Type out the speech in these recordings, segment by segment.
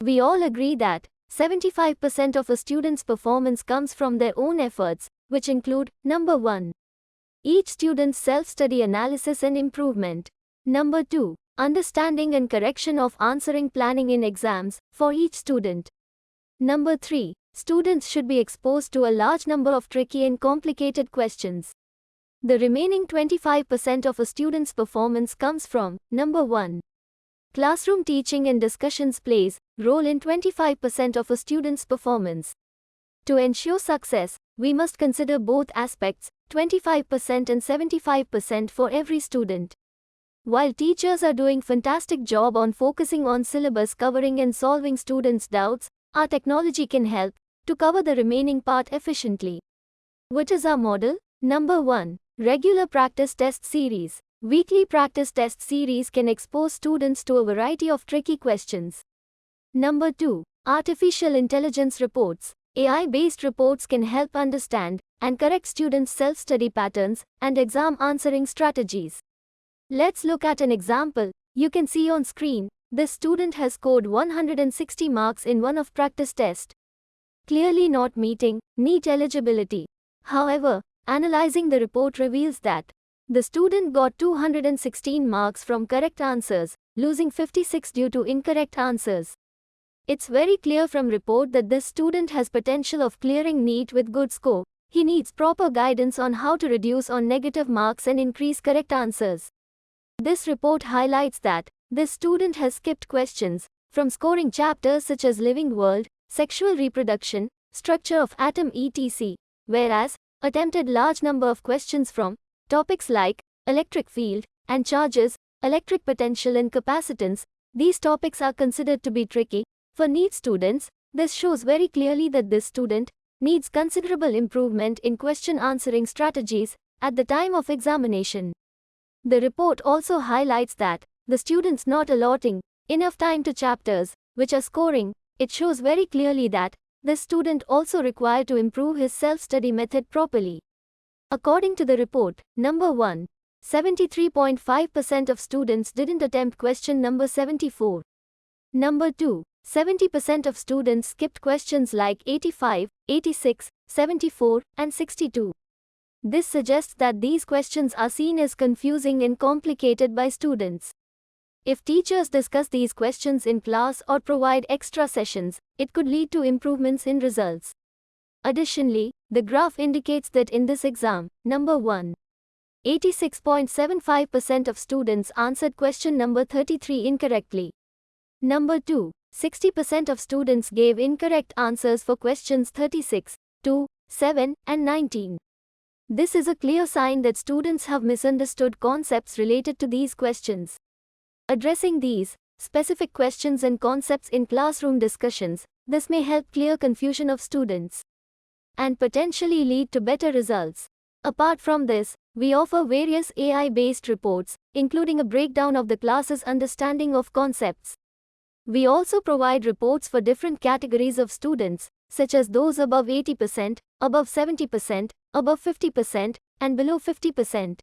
We all agree that 75% of a student's performance comes from their own efforts, which include, number 1, each student's self-study analysis and improvement. Number 2, understanding and correction of answering planning in exams for each student. Number 3, students should be exposed to a large number of tricky and complicated questions. The remaining 25% of a student's performance comes from, number 1, classroom teaching and discussions plays role in 25% of a student's performance. To ensure success, we must consider both aspects, 25% and 75% for every student. While teachers are doing fantastic job on focusing on syllabus covering and solving students' doubts, our technology can help to cover the remaining part efficiently. What is our model? Number 1, regular practice test series. Weekly practice test series can expose students to a variety of tricky questions. Number 2, artificial intelligence reports. AI-based reports can help understand and correct students' self-study patterns and exam answering strategies. Let's look at an example. You can see on screen, this student has scored 160 marks in one of practice test, clearly not meeting NEET eligibility. However, analyzing the report reveals that the student got 216 marks from correct answers, losing 56 due to incorrect answers. It's very clear from report that this student has potential of clearing NEET with good score. He needs proper guidance on how to reduce on negative marks and increase correct answers. This report highlights that this student has skipped questions from scoring chapters such as living world, sexual reproduction, structure of atom etc., whereas attempted large number of questions from topics like electric field and charges, electric potential and capacitance. These topics are considered to be tricky for NEET students. This shows very clearly that this student needs considerable improvement in question answering strategies at the time of examination. The report also highlights that the students not allotting enough time to chapters which are scoring. It shows very clearly that this student also required to improve his self-study method properly. According to the report, number 1, 73.5% of students didn't attempt question number 74. Number 2, 70% of students skipped questions like 85, 86, 74, and 62. This suggests that these questions are seen as confusing and complicated by students. If teachers discuss these questions in class or provide extra sessions, it could lead to improvements in results. Additionally, the graph indicates that in this exam, number 1, 86.75% of students answered question number 33 incorrectly. Number 2, 60% of students gave incorrect answers for questions 36, 2, 7, and 19. This is a clear sign that students have misunderstood concepts related to these questions. Addressing these specific questions and concepts in classroom discussions, this may help clear confusion of students and potentially lead to better results. Apart from this, we offer various AI-based reports, including a breakdown of the class's understanding of concepts. We also provide reports for different categories of students, such as those above 80%, above 70%, above 50%, and below 50%.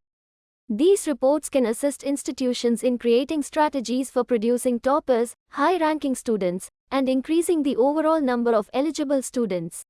These reports can assist institutions in creating strategies for producing toppers, high-ranking students, and increasing the overall number of eligible students.